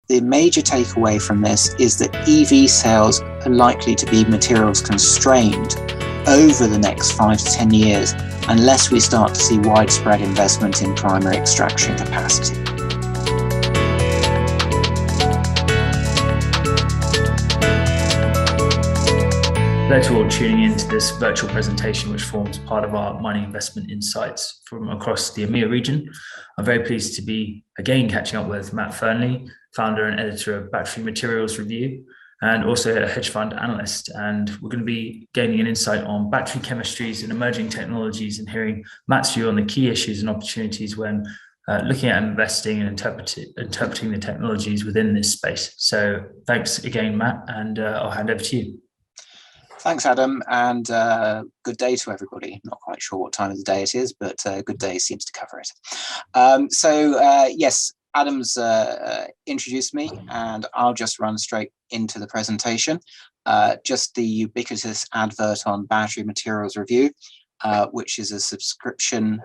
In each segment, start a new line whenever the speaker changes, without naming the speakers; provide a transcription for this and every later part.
the major takeaway from this is that EV sales are likely to be materials constrained over the next 5 to 10 years unless we start to see widespread investment in primary extraction capacity.
Hello to all tuning in to this virtual presentation, which forms part of our mining investment insights from across the EMEA region. I'm very pleased to be again catching up with Matt Fernley, founder and editor of Battery Materials Review, and also a hedge fund analyst. And we're going to be gaining an insight on battery chemistries and emerging technologies and hearing Matt's view on the key issues and opportunities when looking at investing and interpreting the technologies within this space. So thanks again, Matt, and I'll hand over to you.
Thanks, Adam, and good day to everybody. Not quite sure what time of the day it is, but good day seems to cover it. Yes, Adam's introduced me, and I'll just run straight into the presentation. Just the ubiquitous advert on Battery Materials Review, which is a subscription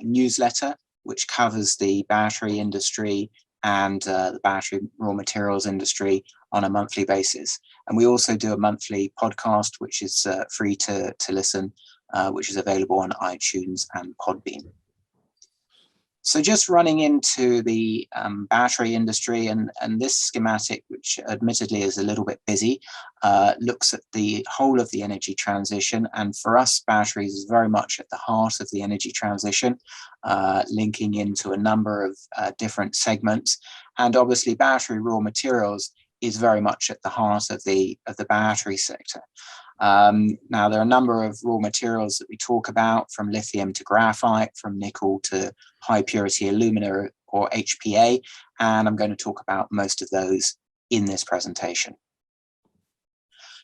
newsletter which covers the battery industry and the battery raw materials industry on a monthly basis. And we also do a monthly podcast, which is free to listen, which is available on iTunes and Podbean. So just running into the battery industry, and this schematic, which admittedly is a little bit busy, looks at the whole of the energy transition. And for us, batteries is very much at the heart of the energy transition, linking into a number of different segments. And obviously battery raw materials is very much at the heart of the battery sector. Now, there are a number of raw materials that we talk about, from lithium to graphite, from nickel to high purity alumina or HPA, and I'm going to talk about most of those in this presentation.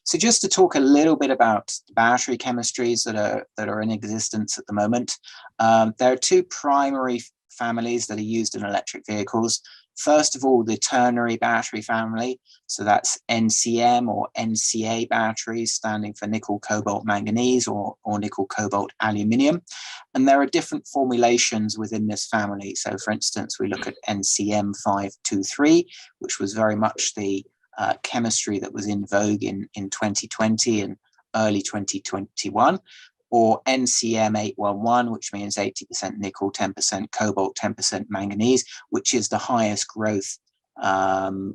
So just to talk a little bit about battery chemistries that are in existence at the moment, there are two primary families that are used in electric vehicles. First of all, the ternary battery family. So that's NCM or NCA batteries, standing for nickel, cobalt, manganese, or nickel, cobalt, aluminium. And there are different formulations within this family. So for instance, we look at NCM 523, which was very much the chemistry that was in vogue in 2020 and early 2021. Or NCM 811, which means 80% nickel, 10% cobalt, 10% manganese, which is the highest growth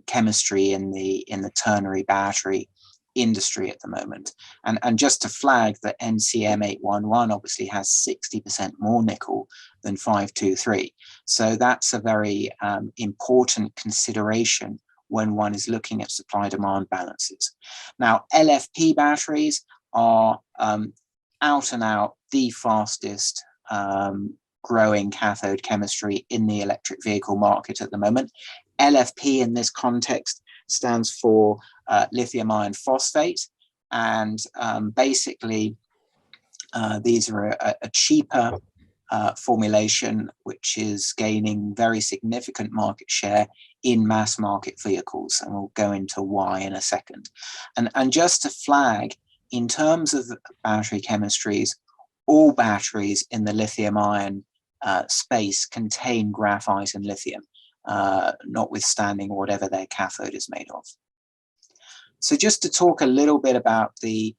chemistry in the ternary battery industry at the moment. And just to flag that NCM 811 obviously has 60% more nickel than 523. So that's a very important consideration when one is looking at supply-demand balances. Now, LFP batteries are out and out the fastest growing cathode chemistry in the electric vehicle market at the moment. LFP in this context stands for lithium iron phosphate, and basically these are a cheaper formulation which is gaining very significant market share in mass market vehicles, and we'll go into why in a second. And just to flag, in terms of battery chemistries, all batteries in the lithium ion space contain graphite and lithium, notwithstanding whatever their cathode is made of. So just to talk a little bit about the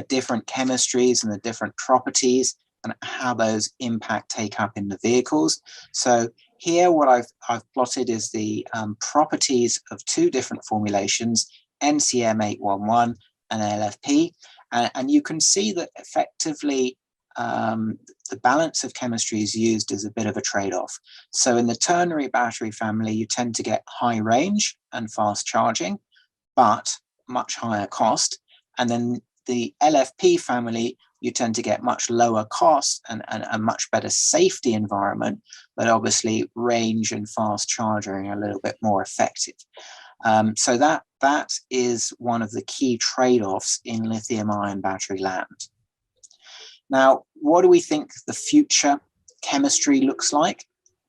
different chemistries and the different properties and how those impact take up in the vehicles. So here what I've plotted is the properties of two different formulations, NCM 811 and LFP. And you can see that effectively the balance of chemistry is used as a bit of a trade-off. So in the ternary battery family, you tend to get high range and fast charging, but much higher cost. And then the LFP family, you tend to get much lower cost and a much better safety environment, but obviously range and fast charging are a little bit more effective. So that is one of the key trade-offs in lithium-ion battery land. Now, what do we think the future chemistry looks like?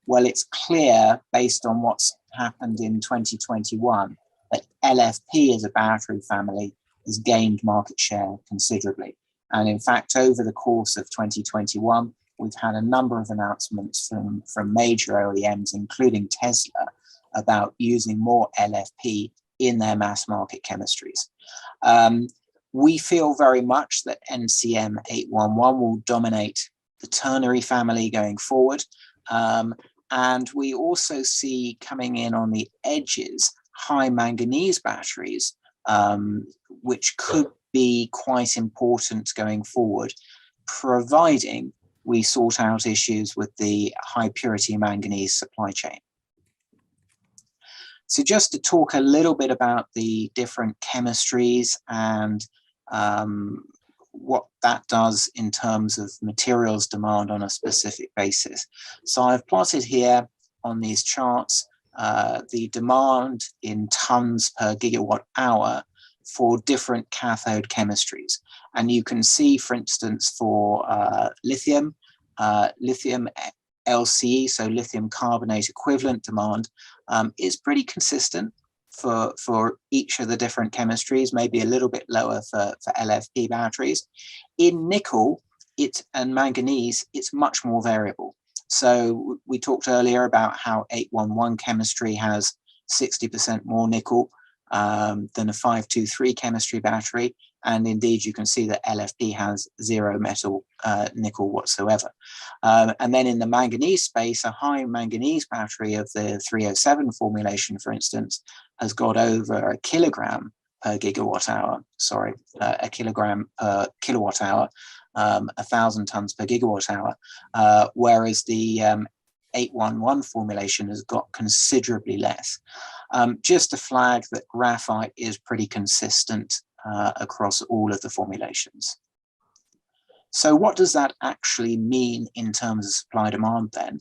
Well, it's clear based on what's happened in 2021 that LFP as a battery family has gained market share considerably. And in fact, over the course of 2021, we've had a number of announcements from major OEMs, including Tesla, about using more LFP in their mass market chemistries. We feel very much that NCM 811 will dominate the ternary family going forward. And we also see coming in on the edges high manganese batteries, which could be quite important going forward, providing we sort out issues with the high purity manganese supply chain. So just to talk a little bit about the different chemistries and what that does in terms of materials demand on a specific basis. So I've plotted here on these charts the demand in tons per gigawatt hour for different cathode chemistries. And you can see, for instance, for lithium, lithium LCE, so lithium carbonate equivalent demand, is pretty consistent for each of the different chemistries, maybe a little bit lower for LFP batteries. In nickel and manganese, it's much more variable. So we talked earlier about how 811 chemistry has 60% more nickel than a 523 chemistry battery. And indeed, you can see that LFP has zero metal nickel whatsoever. And then in the manganese space, a high manganese battery of the 307 formulation, for instance, has got over a kilogram per gigawatt hour, sorry, a kilogram per kilowatt hour, 1,000 tons per gigawatt hour, whereas the 811 formulation has got considerably less. Just to flag that graphite is pretty consistent across all of the formulations. So what does that actually mean in terms of supply demand then?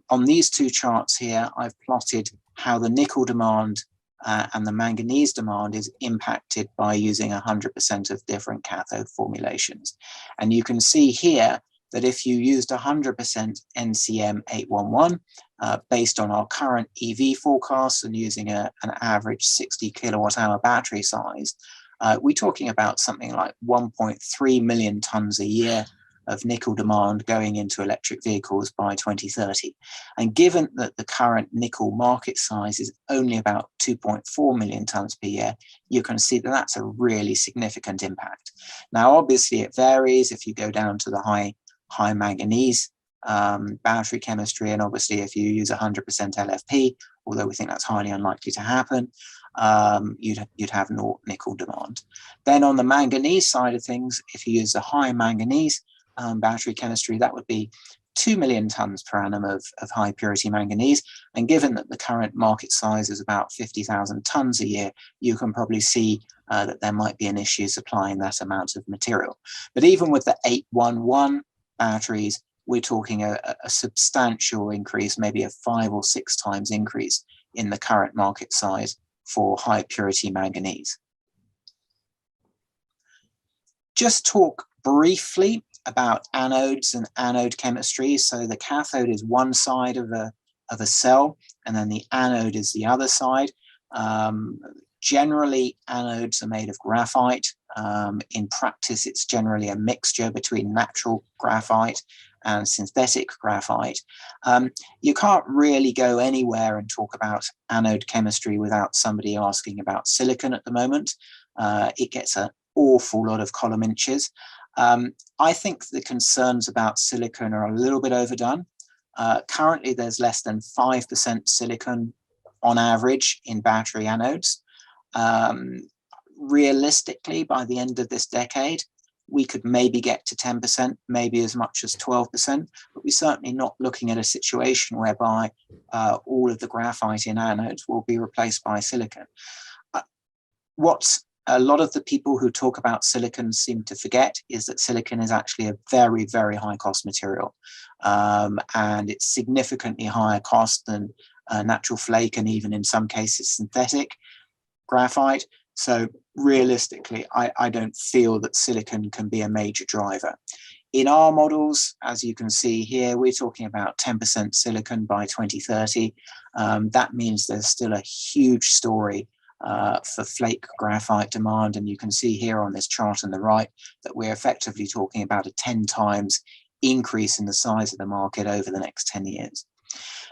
On these two charts here, I've plotted how the nickel demand and the manganese demand is impacted by using 100% of different cathode formulations. And you can see here that if you used 100% NCM 811, based on our current EV forecasts and using an average 60 kilowatt hour battery size, we're talking about something like 1.3 million tons a year of nickel demand going into electric vehicles by 2030. And given that the current nickel market size is only about 2.4 million tons per year, you can see that that's a really significant impact. Now, obviously, it varies if you go down to the high manganese battery chemistry, and obviously if you use 100% LFP, although we think that's highly unlikely to happen, you'd have no nickel demand. Then on the manganese side of things, if you use a high manganese battery chemistry, that would be 2 million tons per annum of high purity manganese. And given that the current market size is about 50,000 tons a year, you can probably see that there might be an issue supplying that amount of material. But even with the 811 batteries, we're talking a substantial increase, maybe a 5 or 6 times increase in the current market size for high purity manganese. Just talk briefly about anodes and anode chemistry. So the cathode is one side of a cell, and then the anode is the other side. Generally, anodes are made of graphite. In practice, it's generally a mixture between natural graphite and synthetic graphite. You can't really go anywhere and talk about anode chemistry without somebody asking about silicon at the moment. It gets an awful lot of column inches. I think the concerns about silicon are a little bit overdone. Currently, there's less than 5% silicon on average in battery anodes. Realistically, by the end of this decade, we could maybe get to 10%, maybe as much as 12%, but we're certainly not looking at a situation whereby all of the graphite in anodes will be replaced by silicon. What a lot of the people who talk about silicon seem to forget is that silicon is actually a very, very high cost material. And it's significantly higher cost than natural flake and even in some cases synthetic graphite. So realistically, I don't feel that silicon can be a major driver. In our models, as you can see here, we're talking about 10% silicon by 2030. That means there's still a huge story for flake graphite demand. And you can see here on this chart on the right that we're effectively talking about a 10 times increase in the size of the market over the next 10 years.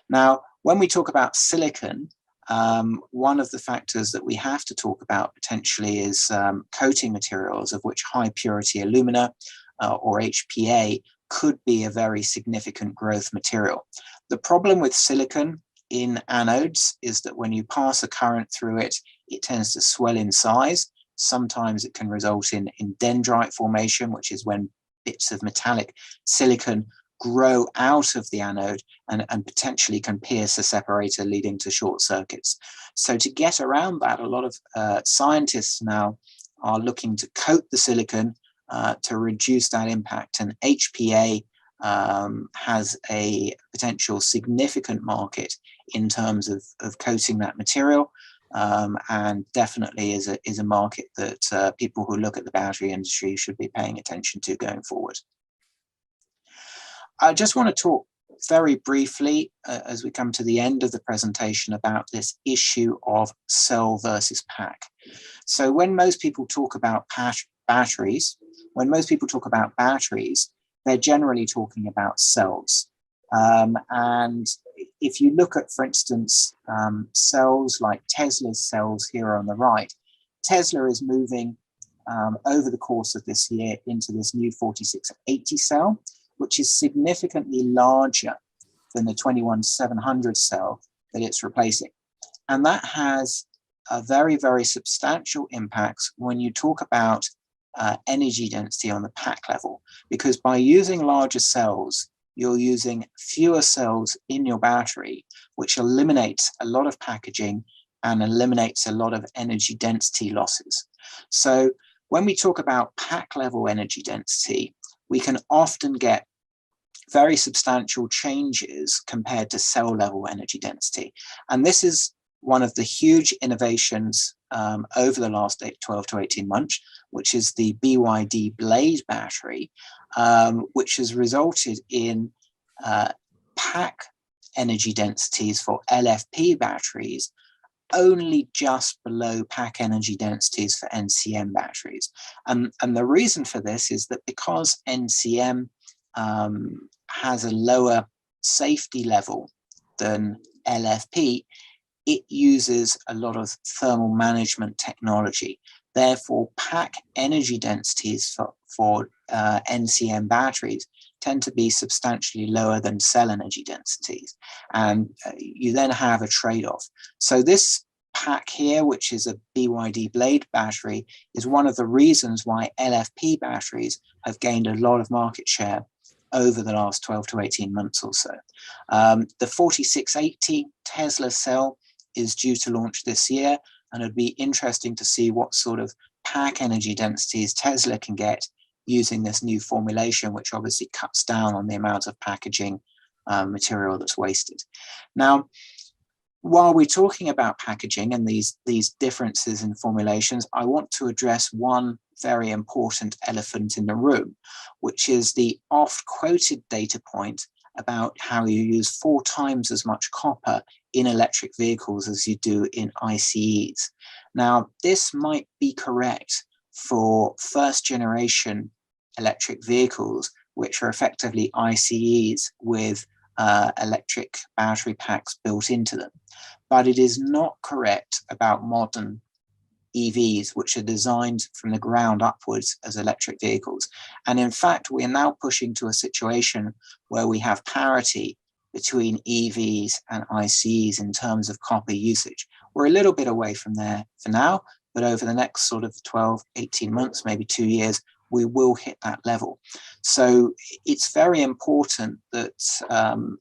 Now, when we talk about silicon, One of the factors that we have to talk about potentially is coating materials, of which high purity alumina or HPA could be a very significant growth material. The problem with silicon in anodes is that when you pass a current through it, it tends to swell in size. Sometimes it can result in dendrite formation, which is when bits of metallic silicon grow out of the anode and potentially can pierce a separator, leading to short circuits. So to get around that, a lot of scientists now are looking to coat the silicon to reduce that impact, and HPA has a potential significant market in terms of coating that material, and definitely is a market that people who look at the battery industry should be paying attention to going forward. I just want to talk very briefly as we come to the end of the presentation about this issue of cell versus pack. So when most people talk about batteries, they're generally talking about cells. And if you look at, for instance, cells like Tesla's cells here on the right, Tesla is moving over the course of this year into this new 4680 cell, which is significantly larger than the 21700 cell that it's replacing. And that has a very, very substantial impacts when you talk about energy density on the pack level, because by using larger cells, you're using fewer cells in your battery, which eliminates a lot of packaging and eliminates a lot of energy density losses. So when we talk about pack level energy density, we can often get very substantial changes compared to cell level energy density. And this is one of the huge innovations over the last 12 to 18 months, which is the BYD Blade battery, which has resulted in pack energy densities for LFP batteries only just below pack energy densities for NCM batteries. And the reason for this is that because NCM has a lower safety level than LFP, it uses a lot of thermal management technology. Therefore, pack energy densities for NCM batteries tend to be substantially lower than cell energy densities. And you then have a trade-off. So this pack here, which is a BYD Blade battery, is one of the reasons why LFP batteries have gained a lot of market share over the last 12 to 18 months or so. The 4680 Tesla cell is due to launch this year, and it'd be interesting to see what sort of pack energy densities Tesla can get using this new formulation, which obviously cuts down on the amount of packaging material that's wasted. Now, while we're talking about packaging and these differences in formulations, I want to address one very important elephant in the room, which is the oft-quoted data point about how you use 4 times as much copper in electric vehicles as you do in ICEs. Now, this might be correct for first-generation electric vehicles, which are effectively ICEs with electric battery packs built into them. But it is not correct about modern EVs, which are designed from the ground upwards as electric vehicles. And in fact, we are now pushing to a situation where we have parity between EVs and ICEs in terms of copper usage. We're a little bit away from there for now, but over the next sort of 12, 18 months, maybe 2 years, we will hit that level. So it's very important that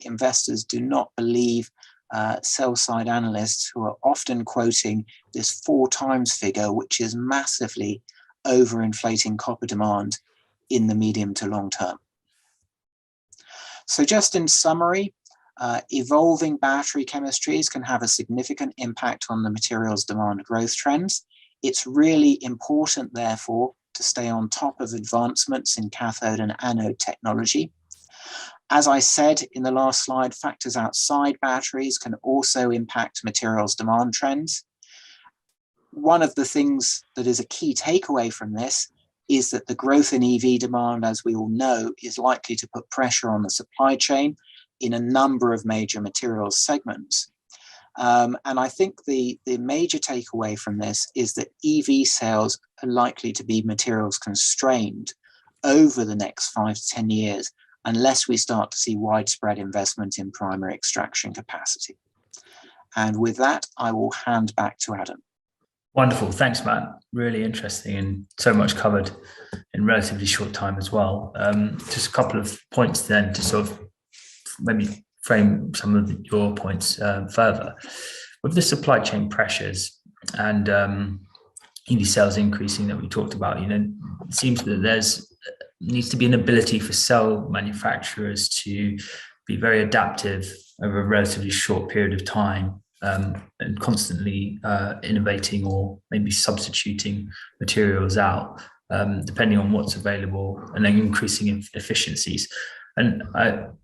investors do not believe sell-side analysts who are often quoting this 4 times figure, which is massively overinflating copper demand in the medium to long term. So just in summary, evolving battery chemistries can have a significant impact on the materials demand growth trends. It's really important, therefore, to stay on top of advancements in cathode and anode technology. As I said in the last slide, factors outside batteries can also impact materials demand trends. One of the things that is a key takeaway from this is that the growth in EV demand, as we all know, is likely to put pressure on the supply chain in a number of major materials segments. And I think the major takeaway from this is that EV sales are likely to be materials constrained over the next 5 to 10 years, unless we start to see widespread investment in primary extraction capacity. And with that, I will hand back to Adam.
Wonderful. Thanks, Matt. Really interesting and so much covered in relatively short time as well. Just a couple of points then to sort of maybe frame some of your points further. With the supply chain pressures and EV sales increasing that we talked about, it seems that needs to be an ability for cell manufacturers to be very adaptive over a relatively short period of time, and constantly innovating or maybe substituting materials out, depending on what's available, and then increasing efficiencies. And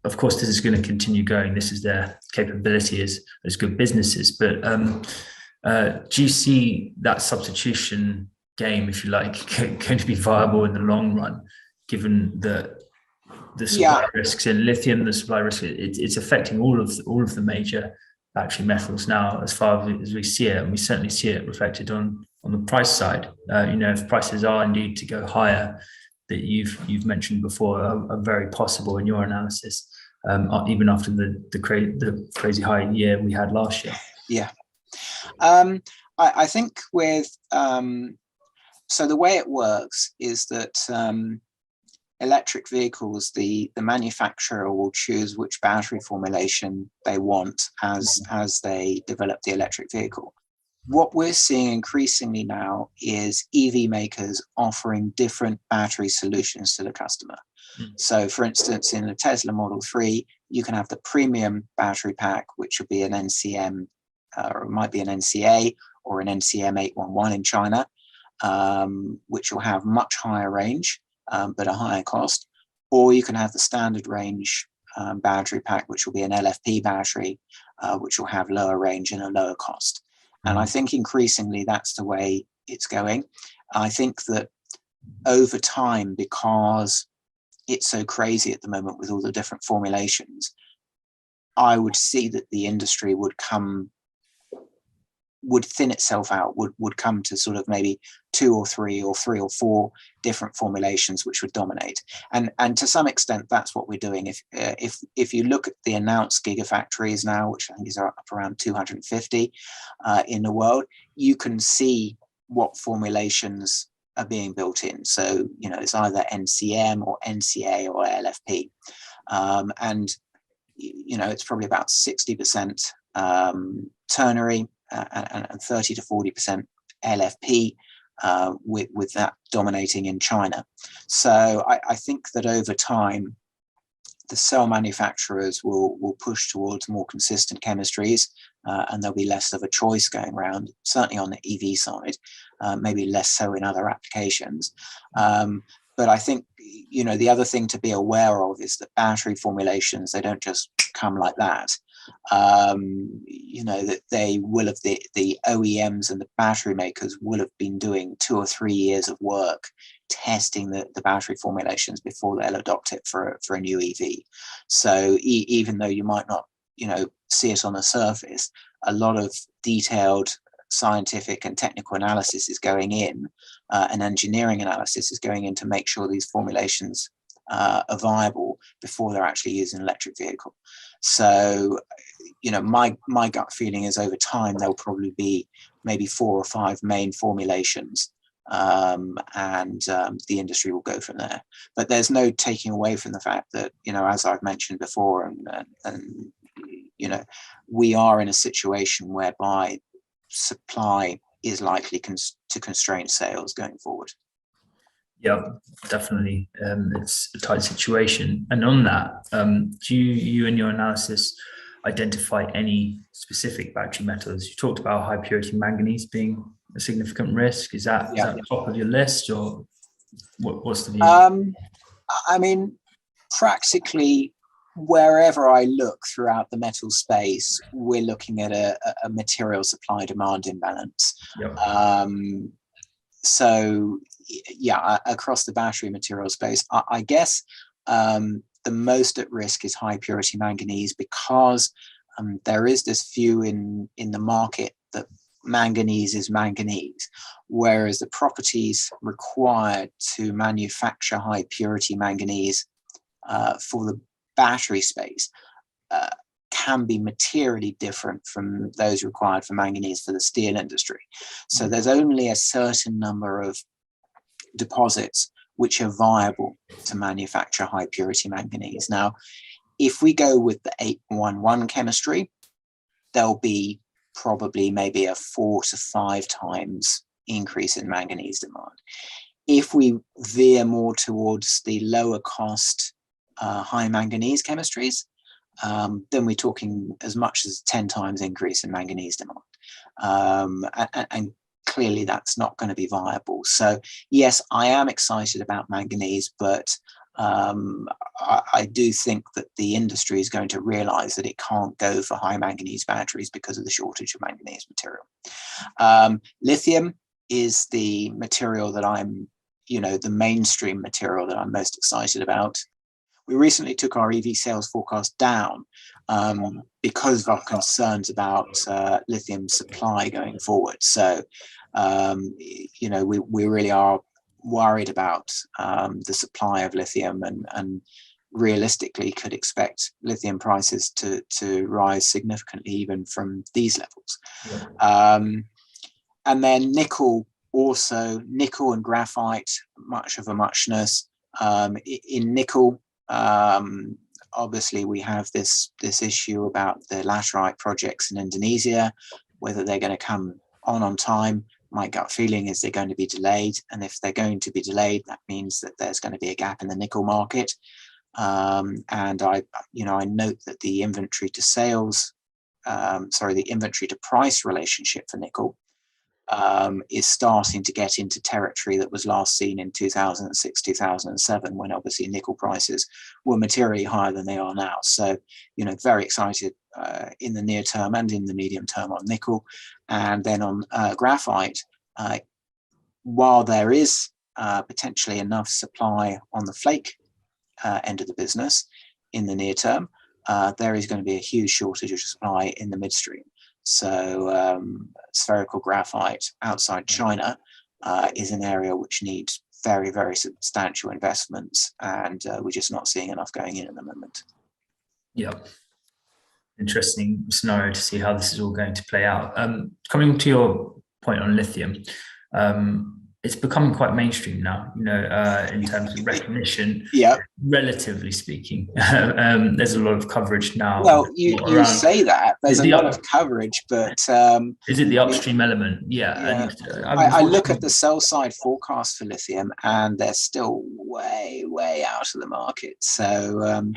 of course, this is going to continue going. This is their capability as good businesses. But do you see that substitution game, if you like, going to be viable in the long run, given that the supply risks in lithium, the supply risk, it's affecting all of the major battery metals now, as far as we see it, and we certainly see it reflected on the price side. If prices are indeed to go higher, that you've mentioned before, are very possible in your analysis, even after the crazy high year we had last year.
Yeah, I think with so the way it works is that electric vehicles, the manufacturer will choose which battery formulation they want as they develop the electric vehicle. What we're seeing increasingly now is EV makers offering different battery solutions to the customer. So for instance, in the Tesla Model 3, you can have the premium battery pack, which would be an NCM, or it might be an NCA or an NCM 811 in China, which will have much higher range, but a higher cost. Or you can have the standard range battery pack, which will be an LFP battery, which will have lower range and a lower cost. And I think increasingly that's the way it's going. I think that over time, because it's so crazy at the moment with all the different formulations, I would see that the industry would thin itself out, would come to sort of maybe 2 or 3 or 3 or 4 different formulations which would dominate. And to some extent, that's what we're doing. If you look at the announced gigafactories now, which I think is up around 250 in the world, you can see what formulations are being built in. So, it's either NCM or NCA or LFP. And, it's probably about 60% ternary, and 30 to 40% LFP, with that dominating in China. So I think that over time, the cell manufacturers will push towards more consistent chemistries, and there'll be less of a choice going around, certainly on the EV side, maybe less so in other applications. But I think, the other thing to be aware of is that battery formulations, they don't just come like that. That they will have, the OEMs and the battery makers will have been doing 2 or 3 years of work testing the battery formulations before they'll adopt it for a new EV. So even though you might not, see it on the surface, a lot of detailed scientific and technical analysis is going in, and engineering analysis is going in to make sure these formulations are viable before they're actually used in an electric vehicle. So, my gut feeling is over time there'll probably be maybe 4 or 5 main formulations, and the industry will go from there. But there's no taking away from the fact that, as I've mentioned before, and we are in a situation whereby supply is likely to constrain sales going forward.
Yeah, definitely. It's a tight situation. And on that, do you in your analysis identify any specific battery metals? You talked about high purity manganese being a significant risk. Is that top of your list, or what's the view?
Practically wherever I look throughout the metal space, we're looking at a material supply demand imbalance.
Yep.
So yeah, across the battery material space, I guess the most at risk is high purity manganese, because there is this view in the market that manganese is manganese, whereas the properties required to manufacture high purity manganese for the battery space can be materially different from those required for manganese for the steel industry. So there's only a certain number of deposits which are viable to manufacture high purity manganese. Now, if we go with the 811 chemistry, there'll be probably maybe a 4 to 5 times increase in manganese demand. If we veer more towards the lower cost high manganese chemistries, then we're talking as much as 10 times increase in manganese demand. And clearly that's not going to be viable. So yes, I am excited about manganese, but I do think that the industry is going to realize that it can't go for high manganese batteries because of the shortage of manganese material. Lithium is the material that I'm, the mainstream material that I'm most excited about. We recently took our EV sales forecast down because of our concerns about lithium supply going forward. So, we really are worried about the supply of lithium, and realistically could expect lithium prices to rise significantly even from these levels. Yeah. And then nickel and graphite, much of a muchness. In nickel, obviously we have this issue about the laterite projects in Indonesia, whether they're going to come on time. My gut feeling is they're going to be delayed, and if they're going to be delayed, that means that there's going to be a gap in the nickel market. And I note that the inventory to price relationship for nickel is starting to get into territory that was last seen in 2006, 2007, when obviously nickel prices were materially higher than they are now. So, very excited in the near term and in the medium term on nickel. And then on graphite, while there is potentially enough supply on the flake end of the business in the near term, there is going to be a huge shortage of supply in the midstream. So spherical graphite outside China is an area which needs very, very substantial investments, and we're just not seeing enough going in at the moment.
Yeah. Interesting scenario to see how this is all going to play out. Coming to your point on lithium, it's becoming quite mainstream now, in terms of recognition.
Yeah.
Relatively speaking, there's a lot of coverage now.
Well, you say that there's a lot of coverage, but
is it the upstream element? Yeah.
I look at the sell side forecast for lithium, and they're still way, way out of the market. So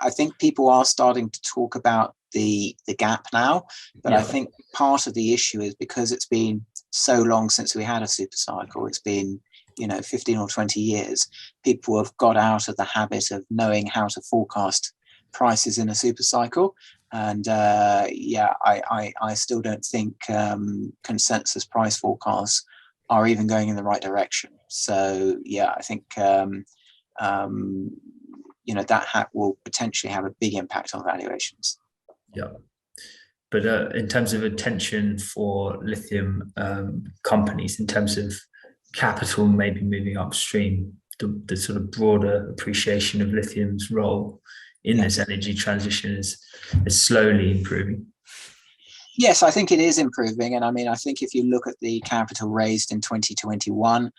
I think people are starting to talk about the gap now, but I think part of the issue is because it's been so long since we had a super cycle. It's been 15 or 20 years. People have got out of the habit of knowing how to forecast prices in a super cycle, and I still don't think consensus price forecasts are even going in the right direction. So I think that will potentially have a big impact on valuations.
Yeah. But in terms of attention for lithium companies, in terms of capital maybe moving upstream, the sort of broader appreciation of lithium's role in this energy transition is slowly improving.
Yes, I think it is improving. And I think if you look at the capital raised in 2021,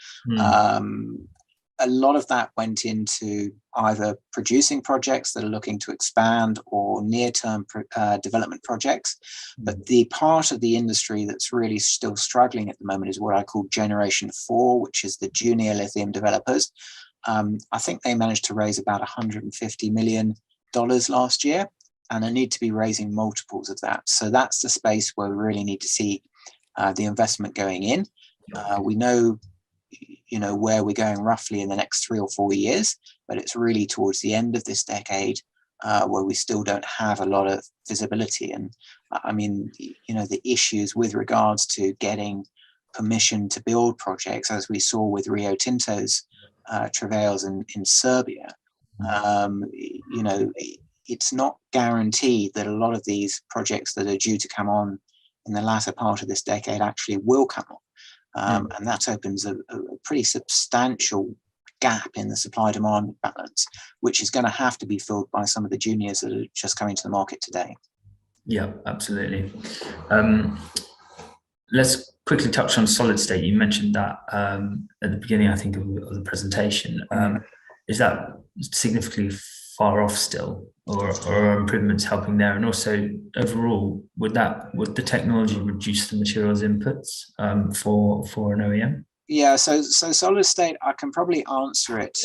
a lot of that went into either producing projects that are looking to expand or near-term development projects. But the part of the industry that's really still struggling at the moment is what I call Generation 4, which is the junior lithium developers. I think they managed to raise about $150 million last year, and they need to be raising multiples of that. So that's the space where we really need to see the investment going in. We know where we're going roughly in the next 3 or 4 years, but it's really towards the end of this decade where we still don't have a lot of visibility. And the issues with regards to getting permission to build projects, as we saw with Rio Tinto's travails in Serbia, it's not guaranteed that a lot of these projects that are due to come on in the latter part of this decade actually will come on. And that opens a pretty substantial gap in the supply-demand balance, which is going to have to be filled by some of the juniors that are just coming to the market today. Yeah,
absolutely. Let's quickly touch on solid state. You mentioned that at the beginning, I think, of the presentation. Is that significantly far off still, or are improvements helping there? And also, overall, would the technology reduce the materials inputs for an OEM?
Yeah, so solid state, I can probably answer it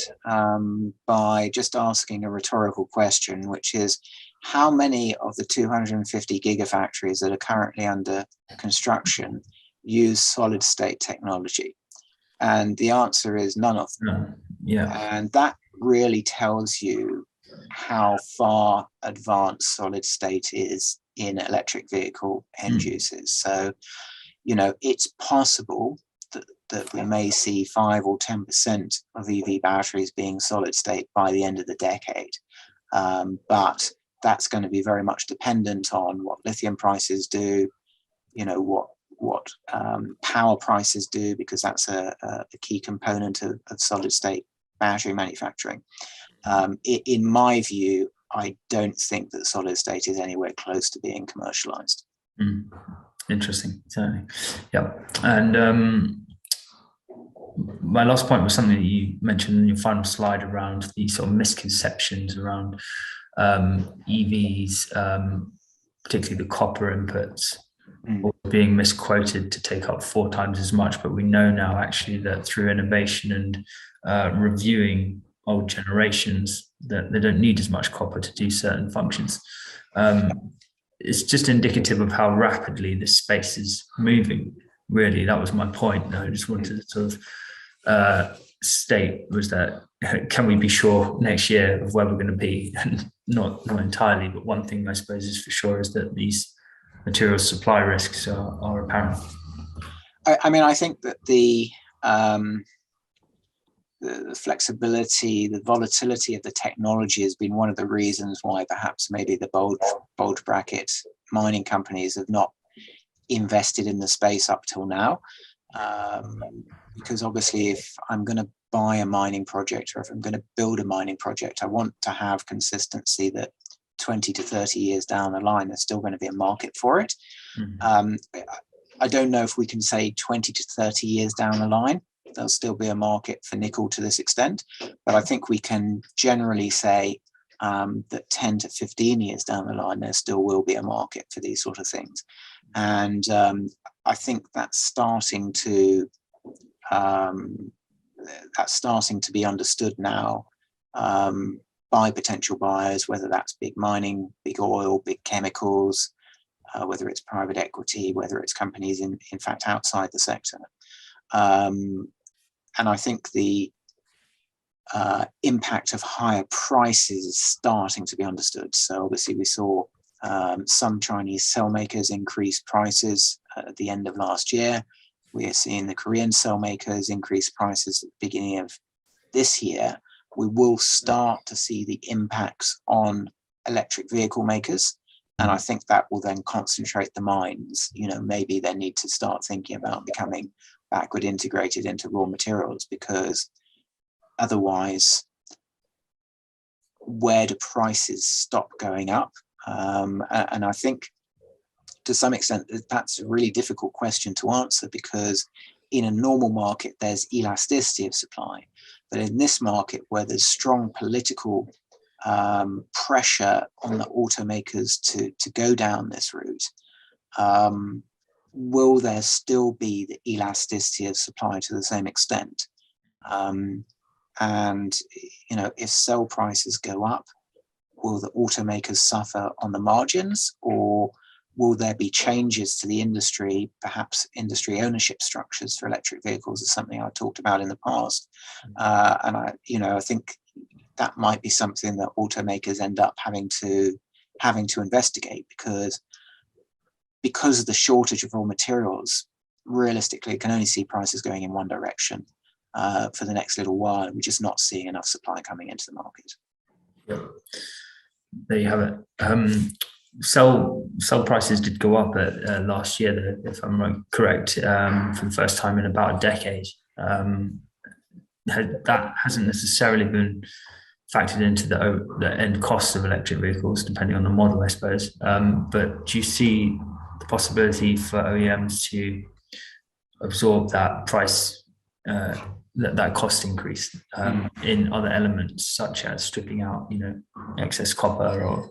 by just asking a rhetorical question, which is, how many of the 250 gigafactories that are currently under construction use solid state technology? And the answer is none of them.
Yeah.
And that really tells you how far advanced solid state is in electric vehicle end uses. So, it's possible that we may see 5 or 10% of EV batteries being solid state by the end of the decade. But that's going to be very much dependent on what lithium prices do, what power prices do, because that's a key component of solid state battery manufacturing. In my view, I don't think that solid state is anywhere close to being commercialized.
Interesting, certainly. Yeah. And my last point was something that you mentioned in your final slide around the sort of misconceptions around EVs, particularly the copper inputs, being misquoted to take up 4 times as much. But we know now actually that through innovation and reviewing old generations, that they don't need as much copper to do certain functions. It's just indicative of how rapidly this space is moving. Really, that was my point. I just wanted to sort of state was that, can we be sure next year of where we're going to be? not entirely, but one thing I suppose is for sure is that these material supply risks are apparent.
I think that the flexibility, the volatility of the technology has been one of the reasons why perhaps maybe the bulge bracket mining companies have not invested in the space up till now. Because obviously, if I'm going to buy a mining project, or if I'm going to build a mining project, I want to have consistency that 20 to 30 years down the line, there's still going to be a market for it. I don't know if we can say 20 to 30 years down the line, there'll still be a market for nickel to this extent. But I think we can generally say that 10 to 15 years down the line, there still will be a market for these sort of things. And I think that's starting to be understood now by potential buyers, whether that's big mining, big oil, big chemicals, whether it's private equity, whether it's companies in fact outside the sector. And I think the impact of higher prices is starting to be understood. So obviously we saw some Chinese cell makers increase prices at the end of last year. We are seeing the Korean cell makers increase prices at the beginning of this year. We will start to see the impacts on electric vehicle makers. And I think that will then concentrate the minds. Maybe they need to start thinking about becoming backward integrated into raw materials, because otherwise, where do prices stop going up? And I think to some extent that's a really difficult question to answer, because in a normal market there's elasticity of supply, but in this market where there's strong political pressure on the automakers to go down this route, will there still be the elasticity of supply to the same extent? And if cell prices go up, will the automakers suffer on the margins, or will there be changes to the industry? Perhaps industry ownership structures for electric vehicles is something I talked about in the past, and I think that might be something that automakers end up having to investigate, because of the shortage of raw materials. Realistically, you can only see prices going in one direction for the next little while, and we're just not seeing enough supply coming into the market.
Yeah. there you have it. Cell prices did go up at last year, if I'm correct, for the first time in about a decade. That hasn't necessarily been factored into the end cost of electric vehicles, depending on the model, I suppose. But do you see the possibility for OEMs to absorb that price, that cost increase in other elements, such as stripping out, excess copper or?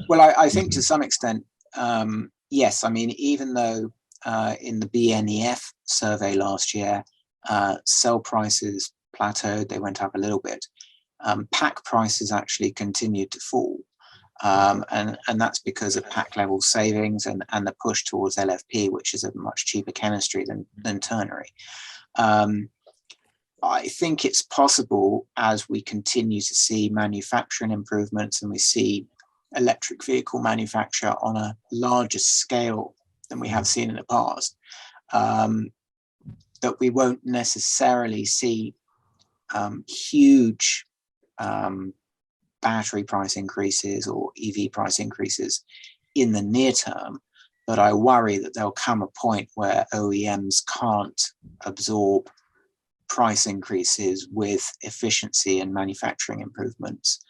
Well, I think to some extent, yes. I mean, even though in the BNEF survey last year, cell prices plateaued, they went up a little bit. Pack prices actually continued to fall. And that's because of pack level savings and the push towards LFP, which is a much cheaper chemistry than ternary. I think it's possible, as we continue to see manufacturing improvements and we see electric vehicle manufacture on a larger scale than we have seen in the past, that we won't necessarily see huge battery price increases or EV price increases in the near term, but I worry that there'll come a point where OEMs can't absorb price increases with efficiency and manufacturing improvements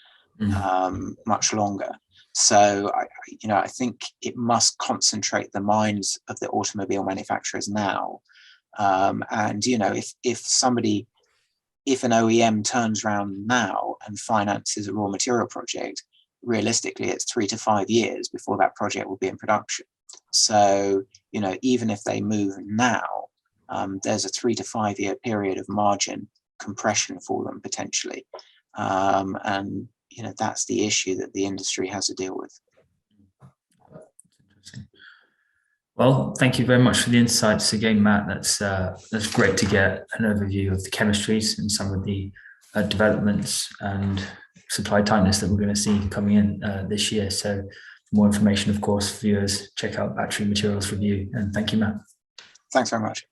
much longer. So I think it must concentrate the minds of the automobile manufacturers now. And if an OEM turns around now and finances a raw material project, realistically, it's 3 to 5 years before that project will be in production. So, even if they move now, there's a 3 to 5 year period of margin compression for them potentially. And, that's the issue that the industry has to deal with.
Interesting. Well, thank you very much for the insights again, Matt. That's great to get an overview of the chemistries and some of the developments and supply tightness that we're going to see coming in this year. So for more information, of course, viewers, check out Battery Materials Review. And thank you, Matt.
Thanks very much.